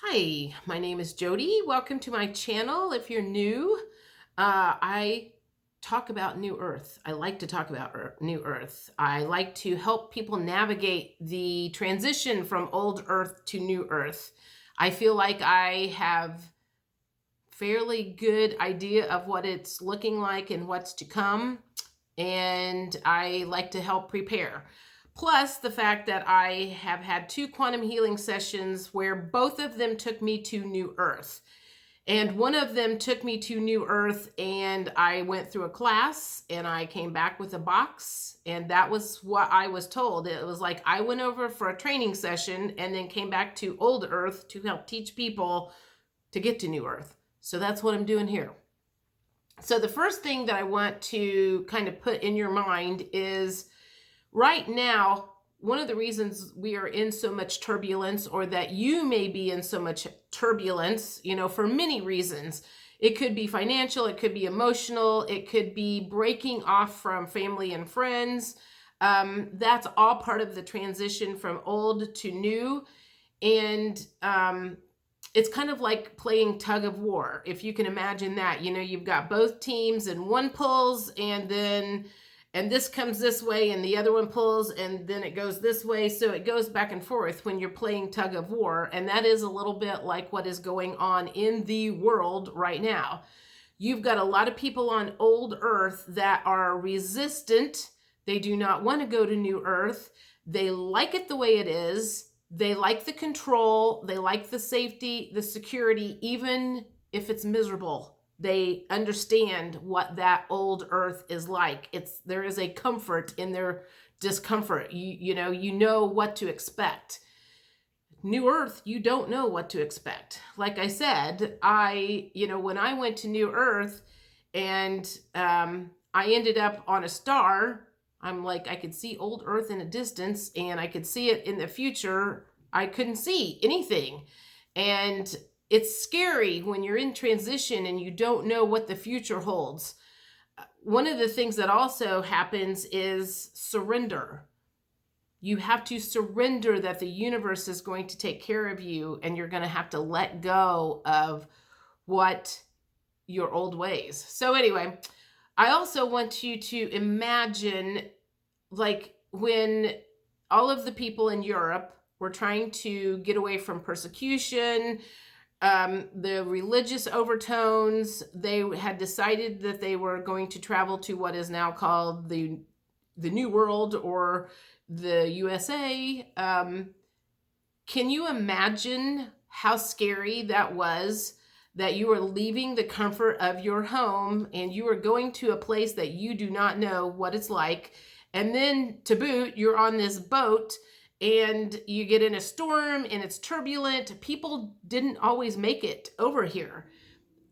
Hi, my name is Jody. Welcome to my channel. If you're new, I talk about New Earth. I like to talk about New Earth. I like to help people navigate the transition from old Earth to New Earth. I feel like I have fairly good idea of what it's looking like and what's to come, and I like to help prepare. Plus, the fact that I have had two quantum healing sessions where both of them took me to New Earth. And one of them took me to New Earth, and I went through a class and I came back with a box. And that was what I was told. It was like I went over for a training session and then came back to Old Earth to help teach people to get to New Earth. So that's what I'm doing here. So the first thing that I want to kind of put in your mind is right now, one of the reasons we are in so much turbulence, or that you may be in so much turbulence, for many reasons. It could be financial, it could be emotional, it could be breaking off from family and friends. That's all part of the transition from old to new. And it's kind of like playing tug of war, if you can imagine that. You've got both teams and one pulls, and this comes this way and the other one pulls, and then it goes this way. So it goes back and forth when you're playing tug of war. And that is a little bit like what is going on in the world right now. You've got a lot of people on old Earth that are resistant. They do not want to go to New Earth. They like it the way it is. They like the control. They like the safety, the security, even if it's miserable. They understand what that old Earth is like. There is a comfort in their discomfort. You know what to expect. New Earth, you don't know what to expect. Like I said, when I went to New Earth and I ended up on a star, I'm like, I could see old Earth in a distance and I could see it in the future. I couldn't see anything. And it's scary when you're in transition and you don't know what the future holds. One of the things that also happens is surrender. You have to surrender that the universe is going to take care of you, and you're going to have to let go of what your old ways. So anyway, I also want you to imagine, like, when all of the people in Europe were trying to get away from persecution, the religious overtones, they had decided that they were going to travel to what is now called the New World, or the USA. Can you imagine how scary that was? That you are leaving the comfort of your home and you are going to a place that you do not know what it's like. And then to boot, you're on this boat and you get in a storm and it's turbulent. People didn't always make it over here.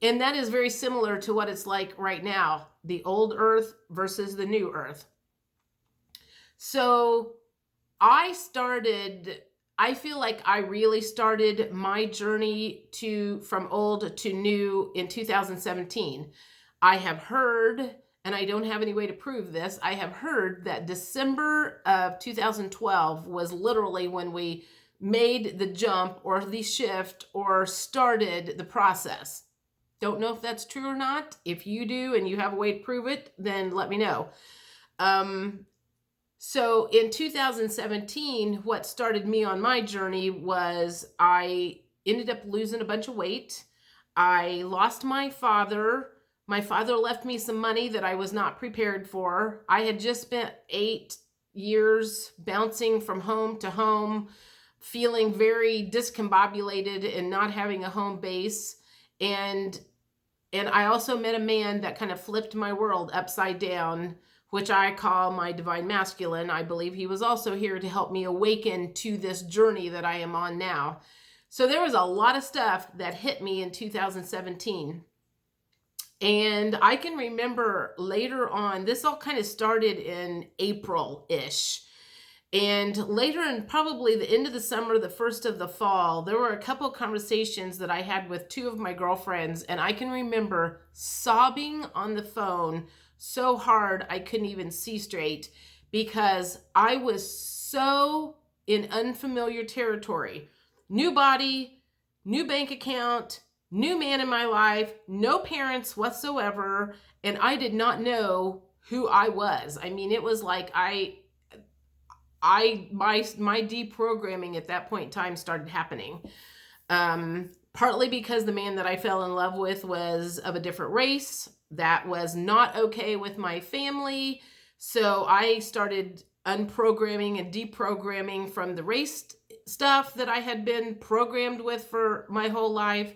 And that is very similar to what it's like right now, the old Earth versus the new Earth. So I feel like I really started my journey from old to new in 2017. I have heard, and I don't have any way to prove this, I have heard that December of 2012 was literally when we made the jump or the shift or started the process. Don't know if that's true or not. If you do and you have a way to prove it, then let me know. So in 2017, what started me on my journey was I ended up losing a bunch of weight. I lost my father. My father left me some money that I was not prepared for. I had just spent 8 years bouncing from home to home, feeling very discombobulated and not having a home base. And I also met a man that kind of flipped my world upside down, which I call my divine masculine. I believe he was also here to help me awaken to this journey that I am on now. So there was a lot of stuff that hit me in 2017. And I can remember later on, this all kind of started in April-ish. And later in probably the end of the summer, the first of the fall, there were a couple conversations that I had with two of my girlfriends. And I can remember sobbing on the phone so hard I couldn't even see straight, because I was so in unfamiliar territory. New body, new bank account, new man in my life, no parents whatsoever, and I did not know who I was. I mean, it was like my deprogramming at that point in time started happening. Partly because the man that I fell in love with was of a different race. That was not okay with my family. So I started unprogramming and deprogramming from the race stuff that I had been programmed with for my whole life.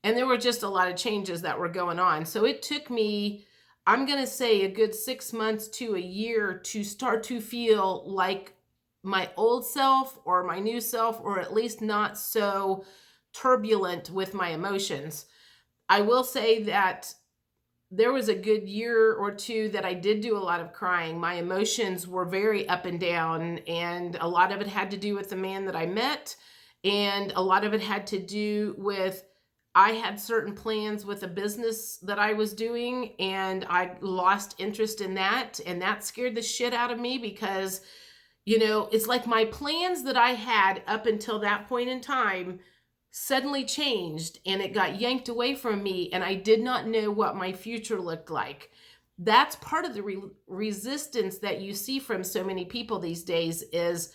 And there were just a lot of changes that were going on. So it took me, I'm going to say, a good 6 months to a year to start to feel like my old self or my new self, or at least not so turbulent with my emotions. I will say that there was a good year or two that I did do a lot of crying. My emotions were very up and down, and a lot of it had to do with the man that I met, and a lot of it had to do with I had certain plans with a business that I was doing, and I lost interest in that, and that scared the shit out of me because, it's like my plans that I had up until that point in time suddenly changed, and it got yanked away from me, and I did not know what my future looked like. That's part of the resistance that you see from so many people these days is,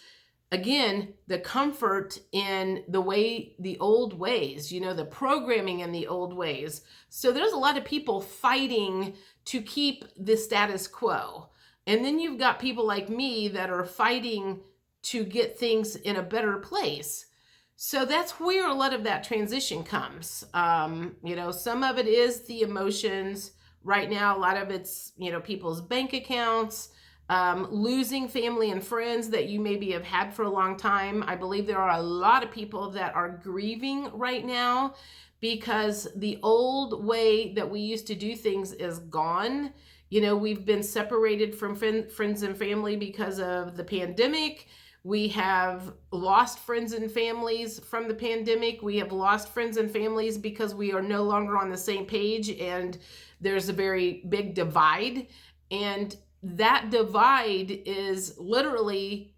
again, the comfort in the old ways, the programming in the old ways. So there's a lot of people fighting to keep the status quo. And then you've got people like me that are fighting to get things in a better place. So that's where a lot of that transition comes. Some of it is the emotions. Right now, a lot of it's, people's bank accounts, losing family and friends that you maybe have had for a long time. I believe there are a lot of people that are grieving right now because the old way that we used to do things is gone. We've been separated from friends and family because of the pandemic. We have lost friends and families from the pandemic. We have lost friends and families because we are no longer on the same page, and there's a very big divide. And that divide is literally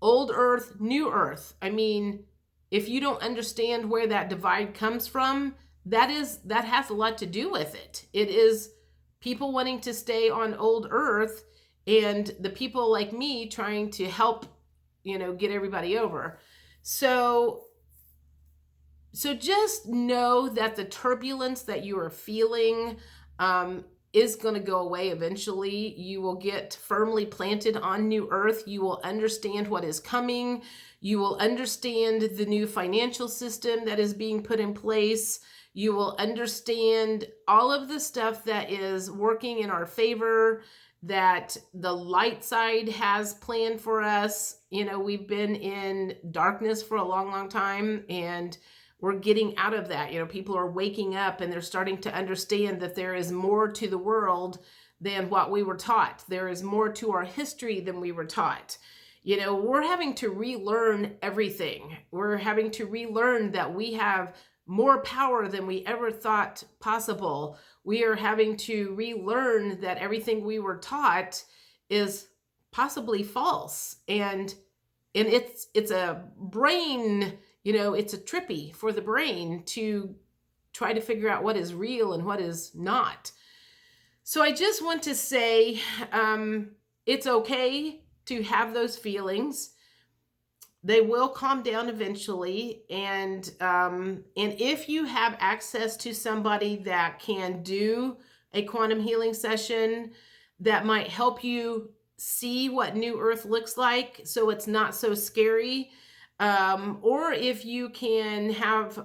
old earth, new earth. I mean, if you don't understand where that divide comes from, that has a lot to do with it. It is people wanting to stay on old earth and the people like me trying to help get everybody over. So just know that the turbulence that you are feeling is going to go away eventually. You will get firmly planted on new earth. You will understand what is coming. You will understand the new financial system that is being put in place. You will understand all of the stuff that is working in our favor, that the light side has planned for us. We've been in darkness for a long, long time, and we're getting out of that. People are waking up and they're starting to understand that there is more to the world than what we were taught. There is more to our history than we were taught. We're having to relearn everything. We're having to relearn that we have more power than we ever thought possible. We are having to relearn that everything we were taught is possibly false. And it's a brain, it's a trippy for the brain to try to figure out what is real and what is not. So I just want to say, it's okay to have those feelings. They will calm down eventually. And if you have access to somebody that can do a quantum healing session that might help you see what New Earth looks like so it's not so scary, or if you can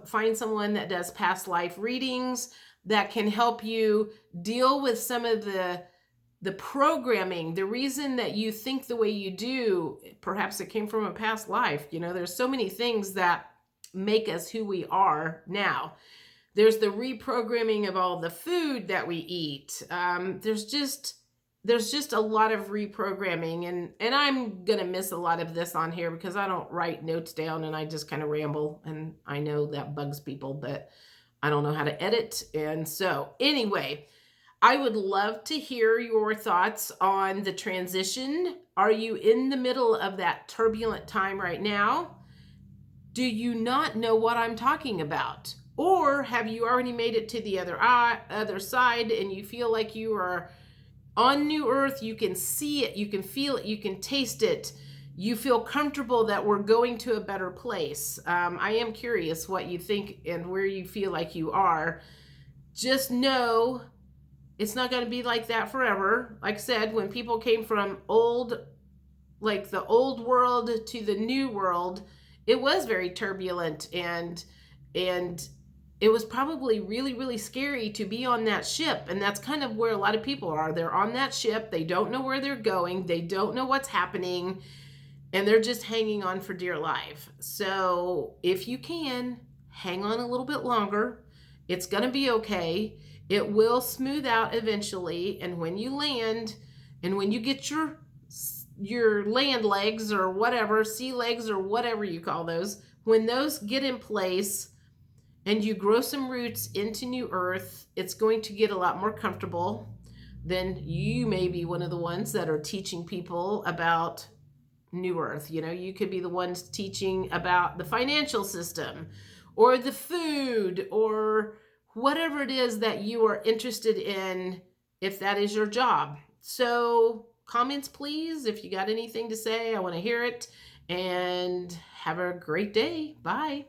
find someone that does past life readings that can help you deal with some of the programming, the reason that you think the way you do, perhaps it came from a past life. There's so many things that make us who we are now. There's the reprogramming of all the food that we eat. There's just a lot of reprogramming, and I'm gonna miss a lot of this on here because I don't write notes down and I just kind of ramble, and I know that bugs people, but I don't know how to edit. And so anyway, I would love to hear your thoughts on the transition. Are you in the middle of that turbulent time right now? Do you not know what I'm talking about? Or have you already made it to the other side and you feel like you are on new earth? You can see it, you can feel it, you can taste it. You feel comfortable that we're going to a better place. I am curious what you think and where you feel like you are. Just know it's not going to be like that forever. Like I said, when people came from like the old world to the new world, it was very turbulent, and it was probably really, really scary to be on that ship. And that's kind of where a lot of people are. They're on that ship, they don't know where they're going, they don't know what's happening, and they're just hanging on for dear life. So if you can hang on a little bit longer, it's going to be okay. It will smooth out eventually, and when you land and when you get your land legs or whatever, sea legs or whatever you call those, when those get in place and you grow some roots into new earth, it's going to get a lot more comfortable. Then you may be one of the ones that are teaching people about new earth. You know, you could be the ones teaching about the financial system or the food or whatever it is that you are interested in, if that is your job. So comments, please. If you got anything to say, I want to hear it. And have a great day. Bye.